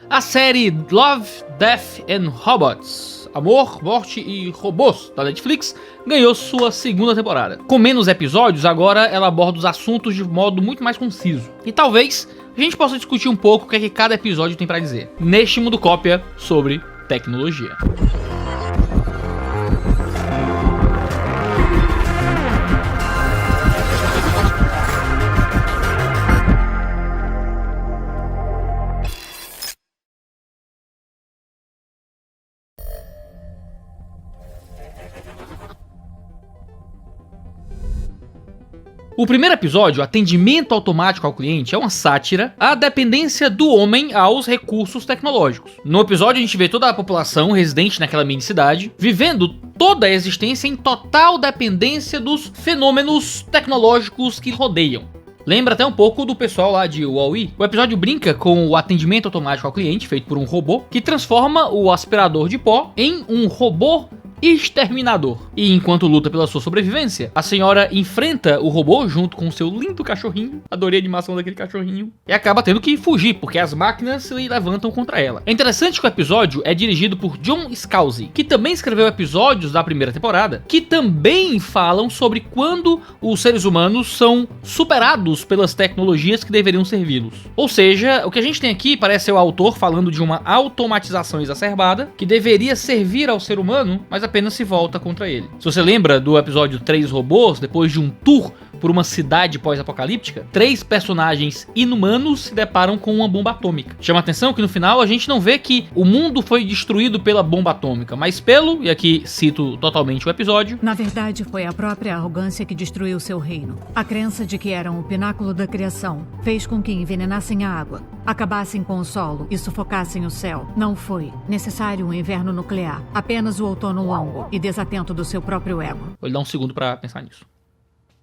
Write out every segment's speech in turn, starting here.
A série Love, Death and Robots, Amor, Morte e Robôs, da Netflix, ganhou sua segunda temporada. Com menos episódios, agora ela aborda os assuntos de modo muito mais conciso. E talvez a gente possa discutir um pouco o que é que cada episódio tem pra dizer, neste Mundo Cópia sobre tecnologia. O primeiro episódio, Atendimento Automático ao Cliente, é uma sátira à dependência do homem aos recursos tecnológicos. No episódio a gente vê toda a população residente naquela mini cidade, vivendo toda a existência em total dependência dos fenômenos tecnológicos que rodeiam. Lembra até um pouco do pessoal lá de WALL-E. O episódio brinca com o atendimento automático ao cliente, feito por um robô, que transforma o aspirador de pó em um robô exterminador. E enquanto luta pela sua sobrevivência, a senhora enfrenta o robô junto com o seu lindo cachorrinho. Adorei a animação daquele cachorrinho. E acaba tendo que fugir, porque as máquinas se levantam contra ela. É interessante que o episódio é dirigido por John Scalzi, que também escreveu episódios da primeira temporada, que também falam sobre quando os seres humanos são superados pelas tecnologias que deveriam servi-los. Ou seja, o que a gente tem aqui parece ser o autor falando de uma automatização exacerbada, que deveria servir ao ser humano, mas apenas se volta contra ele. Se você lembra do episódio 3 Robôs, depois de um tour por uma cidade pós-apocalíptica, 3 personagens inumanos se deparam com uma bomba atômica. Chama a atenção que no final a gente não vê que o mundo foi destruído pela bomba atômica, mas pelo, e aqui cito totalmente o episódio, na verdade foi a própria arrogância que destruiu seu reino. A crença de que eram o pináculo da criação fez com que envenenassem a água, acabassem com o solo e sufocassem o céu. Não foi necessário um inverno nuclear, apenas o outono longo e desatento do seu próprio ego. Vou lhe dar um segundo pra pensar nisso.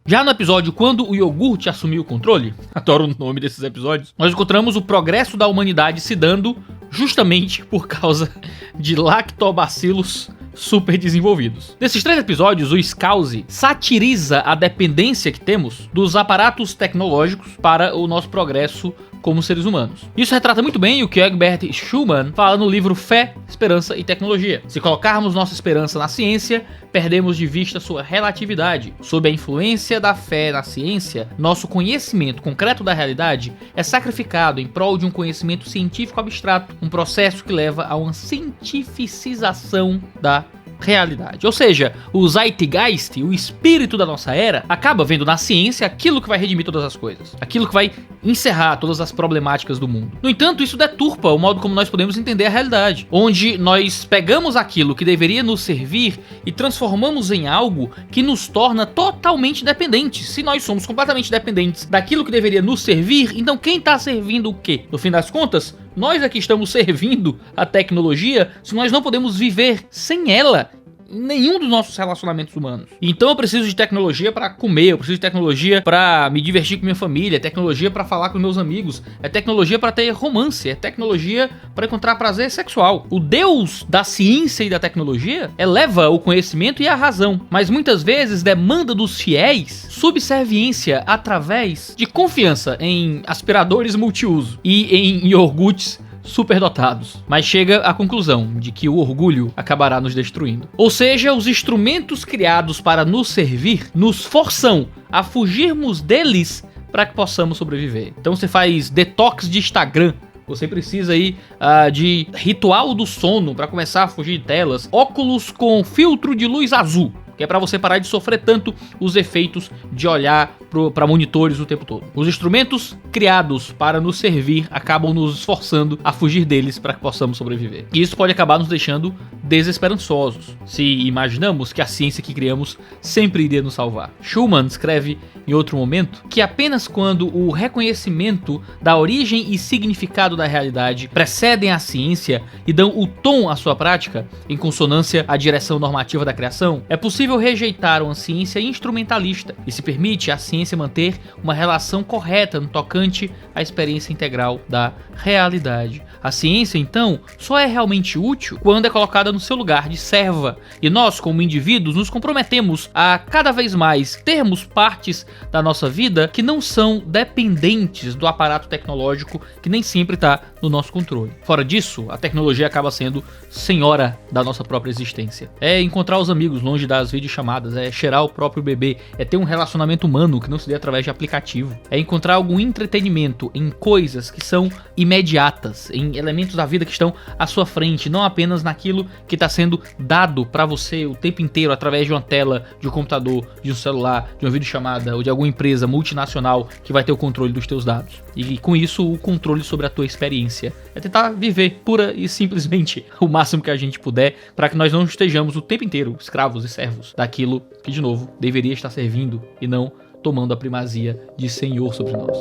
Já no episódio Quando o Iogurte Assumiu o Controle, adoro o nome desses episódios, nós encontramos o progresso da humanidade se dando justamente por causa de lactobacilos super desenvolvidos. Nesses 3 episódios, o Scalzi satiriza a dependência que temos dos aparatos tecnológicos para o nosso progresso como seres humanos. Isso retrata muito bem o que Herbert Schumann fala no livro Fé, Esperança e Tecnologia. Se colocarmos nossa esperança na ciência, perdemos de vista sua relatividade. Sob a influência da fé na ciência, nosso conhecimento concreto da realidade é sacrificado em prol de um conhecimento científico abstrato, um processo que leva a uma cientificização da realidade. Ou seja, o Zeitgeist, o espírito da nossa era, acaba vendo na ciência aquilo que vai redimir todas as coisas, aquilo que vai encerrar todas as problemáticas do mundo. No entanto, isso deturpa o modo como nós podemos entender a realidade, onde nós pegamos aquilo que deveria nos servir e transformamos em algo que nos torna totalmente dependentes. Se nós somos completamente dependentes daquilo que deveria nos servir, então quem está servindo o quê? No fim das contas, nós aqui estamos servindo a tecnologia se nós não podemos viver sem ela em nenhum dos nossos relacionamentos humanos. Então eu preciso de tecnologia para comer, eu preciso de tecnologia para me divertir com minha família, é tecnologia para falar com meus amigos, é tecnologia para ter romance, é tecnologia para encontrar prazer sexual. O Deus da ciência e da tecnologia eleva o conhecimento e a razão, mas muitas vezes demanda dos fiéis subserviência através de confiança em aspiradores multiuso e em iogurtes superdotados, mas chega à conclusão de que o orgulho acabará nos destruindo. Ou seja, os instrumentos criados para nos servir nos forçam a fugirmos deles para que possamos sobreviver. Então você faz detox de Instagram, você precisa aí de ritual do sono para começar a fugir de telas, óculos com filtro de luz azul, que é para você parar de sofrer tanto os efeitos de olhar para monitores o tempo todo. Os instrumentos criados para nos servir acabam nos esforçando a fugir deles para que possamos sobreviver. E isso pode acabar nos deixando desesperançosos, se imaginamos que a ciência que criamos sempre iria nos salvar. Schumann escreve em outro momento que apenas quando o reconhecimento da origem e significado da realidade precedem a ciência e dão o tom à sua prática, em consonância à direção normativa da criação, é possível possível rejeitar uma ciência instrumentalista e se permite à ciência manter uma relação correta no tocante à experiência integral da realidade. A ciência, então, só é realmente útil quando é colocada no seu lugar de serva, e nós, como indivíduos, nos comprometemos a cada vez mais termos partes da nossa vida que não são dependentes do aparato tecnológico que nem sempre está no nosso controle. Fora disso, a tecnologia acaba sendo senhora da nossa própria existência. É encontrar os amigos longe das videochamadas, é cheirar o próprio bebê, é ter um relacionamento humano que não se dê através de aplicativo, é encontrar algum entretenimento em coisas que são imediatas, em elementos da vida que estão à sua frente, não apenas naquilo que está sendo dado para você o tempo inteiro através de uma tela, de um computador, de um celular, de uma videochamada ou de alguma empresa multinacional que vai ter o controle dos teus dados. E com isso, o controle sobre a tua experiência. É tentar viver pura e simplesmente o máximo que a gente puder para que nós não estejamos o tempo inteiro escravos e servos daquilo que, de novo, deveria estar servindo e não tomando a primazia de senhor sobre nós.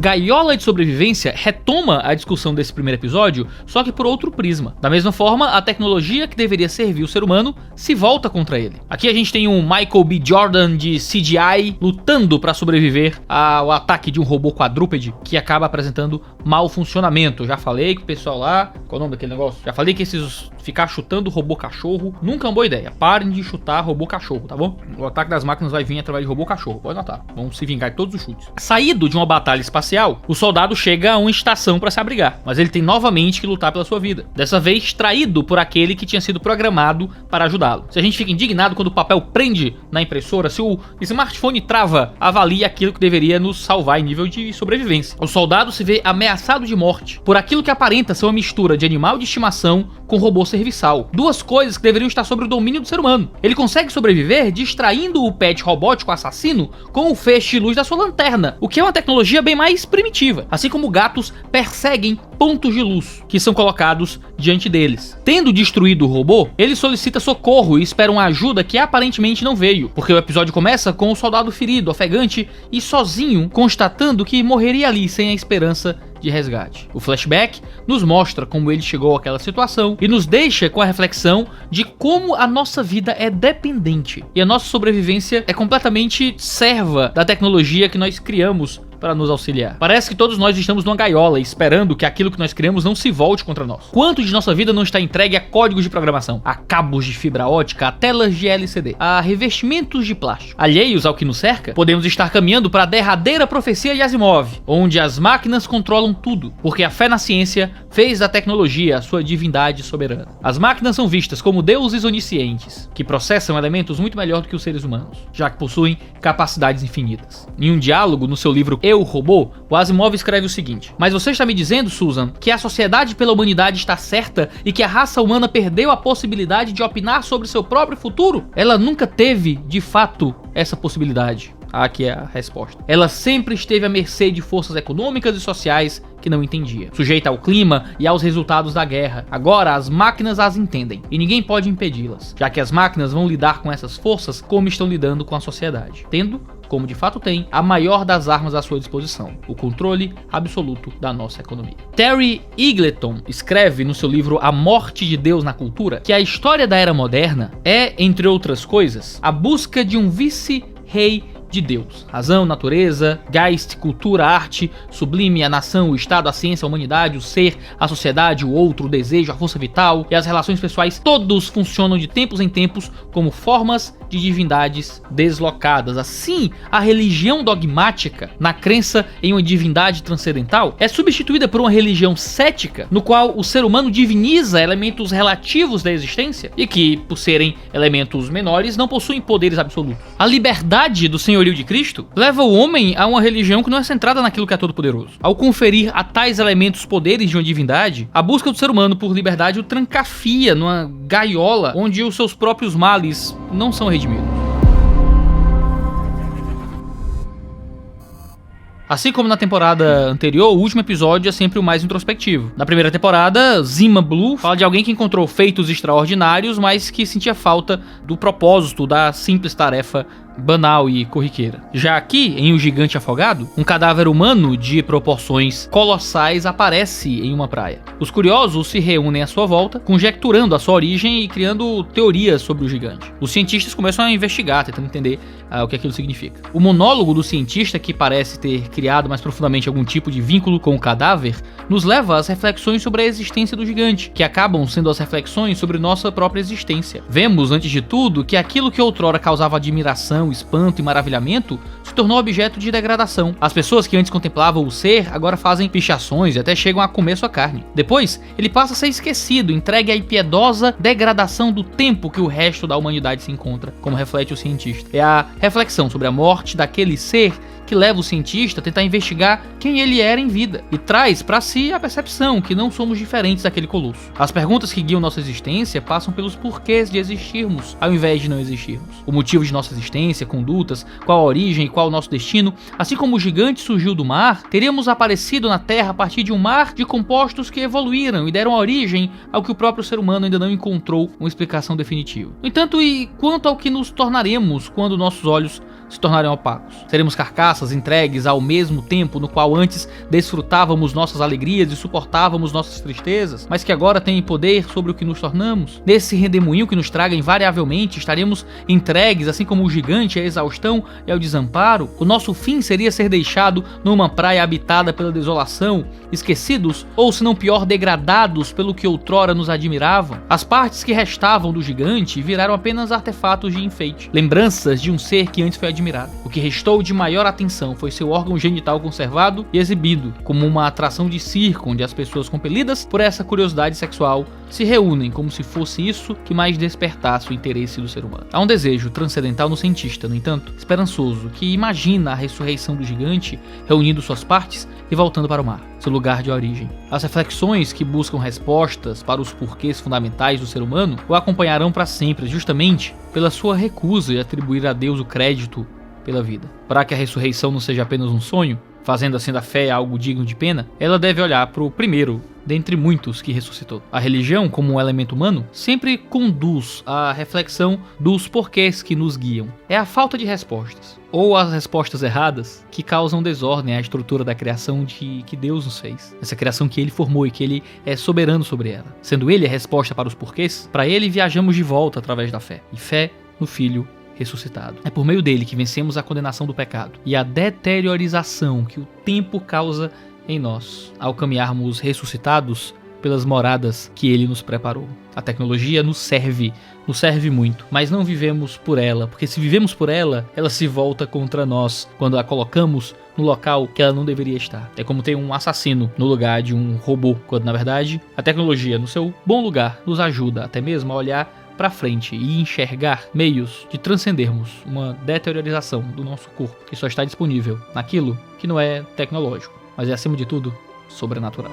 Gaiola de Sobrevivência retoma a discussão desse primeiro episódio, só que por outro prisma. Da mesma forma, a tecnologia que deveria servir o ser humano se volta contra ele. Aqui a gente tem um Michael B. Jordan de CGI lutando para sobreviver ao ataque de um robô quadrúpede que acaba apresentando mau funcionamento. Já falei que o pessoal lá... Qual é o nome daquele negócio? Já falei que ficar chutando robô cachorro nunca é uma boa ideia. Parem de chutar robô cachorro, tá bom? O ataque das máquinas vai vir através de robô cachorro. Pode notar. Vamos se vingar de todos os chutes. Saído de uma batalha espacial, o soldado chega a uma estação para se abrigar, mas ele tem novamente que lutar pela sua vida. Dessa vez, traído por aquele que tinha sido programado para ajudá-lo. Se a gente fica indignado quando o papel prende na impressora, se o smartphone trava, avalie aquilo que deveria nos salvar em nível de sobrevivência. O soldado se vê ameaçado de morte por aquilo que aparenta ser uma mistura de animal de estimação com robô serviçal. Duas coisas que deveriam estar sob o domínio do ser humano. Ele consegue sobreviver distraindo o pet robótico assassino com o feixe de luz da sua lanterna, o que é uma tecnologia bem mais primitiva, assim como gatos perseguem pontos de luz que são colocados diante deles. Tendo destruído o robô, ele solicita socorro e espera uma ajuda que aparentemente não veio, porque o episódio começa com o soldado ferido, ofegante e sozinho, constatando que morreria ali sem a esperança de resgate. O flashback nos mostra como ele chegou àquela situação e nos deixa com a reflexão de como a nossa vida é dependente e a nossa sobrevivência é completamente serva da tecnologia que nós criamos para nos auxiliar. Parece que todos nós estamos numa gaiola esperando que aquilo que nós criamos não se volte contra nós. Quanto de nossa vida não está entregue a códigos de programação, a cabos de fibra ótica, a telas de LCD, a revestimentos de plástico? Alheios ao que nos cerca, podemos estar caminhando para a derradeira profecia de Asimov, onde as máquinas controlam tudo, porque a fé na ciência fez da tecnologia a sua divindade soberana. As máquinas são vistas como deuses oniscientes, que processam elementos muito melhor do que os seres humanos, já que possuem capacidades infinitas. Em um diálogo no seu livro Eu, Robô, o Asimov escreve o seguinte: mas você está me dizendo, Susan, que a sociedade pela humanidade está certa e que a raça humana perdeu a possibilidade de opinar sobre seu próprio futuro? Ela nunca teve, de fato, essa possibilidade. Aqui é a resposta. Ela sempre esteve à mercê de forças econômicas e sociais que não entendia, sujeita ao clima e aos resultados da guerra. Agora as máquinas as entendem e ninguém pode impedi-las, já que as máquinas vão lidar com essas forças como estão lidando com a sociedade, tendo, como de fato tem, a maior das armas à sua disposição, o controle absoluto da nossa economia. Terry Eagleton escreve no seu livro A Morte de Deus na Cultura que a história da era moderna é, entre outras coisas, a busca de um vice-rei de Deus. Razão, natureza, Geist, cultura, arte, sublime, a nação, o Estado, a ciência, a humanidade, o ser, a sociedade, o outro, o desejo, a força vital e as relações pessoais, todos funcionam de tempos em tempos como formas de divindades deslocadas. Assim, a religião dogmática, na crença em uma divindade transcendental, é substituída por uma religião cética, no qual o ser humano diviniza elementos relativos da existência e que, por serem elementos menores, não possuem poderes absolutos. A liberdade do senhorio de Cristo leva o homem a uma religião que não é centrada naquilo que é todo-poderoso. Ao conferir a tais elementos poderes de uma divindade, a busca do ser humano por liberdade o trancafia numa gaiola onde os seus próprios males não são redimidos. Assim como na temporada anterior, o último episódio é sempre o mais introspectivo. Na primeira temporada, Zima Blue fala de alguém que encontrou feitos extraordinários, mas que sentia falta do propósito, da simples tarefa banal e corriqueira. Já aqui, em O Gigante Afogado, um cadáver humano de proporções colossais aparece em uma praia. Os curiosos se reúnem à sua volta, conjecturando a sua origem e criando teorias sobre o gigante. Os cientistas começam a investigar, tentando entender o que aquilo significa. O monólogo do cientista, que parece ter criado mais profundamente algum tipo de vínculo com o cadáver, nos leva às reflexões sobre a existência do gigante, que acabam sendo as reflexões sobre nossa própria existência. Vemos, antes de tudo, que aquilo que outrora causava admiração, espanto e maravilhamento se tornou objeto de degradação. As pessoas que antes contemplavam o ser agora fazem pichações e até chegam a comer sua carne. Depois, ele passa a ser esquecido, entregue à impiedosa degradação do tempo que o resto da humanidade se encontra, como reflete o cientista. É a reflexão sobre a morte daquele ser que leva o cientista a tentar investigar quem ele era em vida e traz para si a percepção que não somos diferentes daquele colosso. As perguntas que guiam nossa existência passam pelos porquês de existirmos, ao invés de não existirmos. O motivo de nossa existência, condutas, qual a origem e qual o nosso destino. Assim como o gigante surgiu do mar, teríamos aparecido na Terra a partir de um mar de compostos que evoluíram e deram origem ao que o próprio ser humano ainda não encontrou uma explicação definitiva. No entanto, e quanto ao que nos tornaremos quando nossos olhos se tornarem opacos? Seremos carcaças entregues ao mesmo tempo no qual antes desfrutávamos nossas alegrias e suportávamos nossas tristezas, mas que agora têm poder sobre o que nos tornamos? Nesse redemoinho que nos traga invariavelmente, estaremos entregues, assim como o gigante, à exaustão e ao desamparo? O nosso fim seria ser deixado numa praia habitada pela desolação, esquecidos ou, se não pior, degradados pelo que outrora nos admiravam? As partes que restavam do gigante viraram apenas artefatos de enfeite, lembranças de um ser que antes foi admirado. O que restou de maior atenção foi seu órgão genital conservado e exibido como uma atração de circo, onde as pessoas compelidas por essa curiosidade sexual se reúnem como se fosse isso que mais despertasse o interesse do ser humano. Há um desejo transcendental no cientista, no entanto, esperançoso, que imagina a ressurreição do gigante reunindo suas partes e voltando para o mar, seu lugar de origem. As reflexões que buscam respostas para os porquês fundamentais do ser humano o acompanharão para sempre, justamente pela sua recusa de atribuir a Deus o crédito pela vida. Para que a ressurreição não seja apenas um sonho, fazendo assim da fé algo digno de pena, ela deve olhar para o primeiro dentre muitos que ressuscitou. A religião, como um elemento humano, sempre conduz à reflexão dos porquês que nos guiam. É a falta de respostas, ou as respostas erradas, que causam desordem à estrutura da criação que Deus nos fez. Essa criação que Ele formou e que Ele é soberano sobre ela. Sendo Ele a resposta para os porquês, para Ele viajamos de volta através da fé. E fé no Filho ressuscitado. É por meio dele que vencemos a condenação do pecado e a deteriorização que o tempo causa em nós, ao caminharmos ressuscitados pelas moradas que ele nos preparou. A tecnologia nos serve muito, mas não vivemos por ela, porque se vivemos por ela, ela se volta contra nós quando a colocamos no local que ela não deveria estar. É como ter um assassino no lugar de um robô, quando na verdade a tecnologia, no seu bom lugar, nos ajuda até mesmo a olhar para frente e enxergar meios de transcendermos uma deteriorização do nosso corpo, que só está disponível naquilo que não é tecnológico, mas é acima de tudo sobrenatural.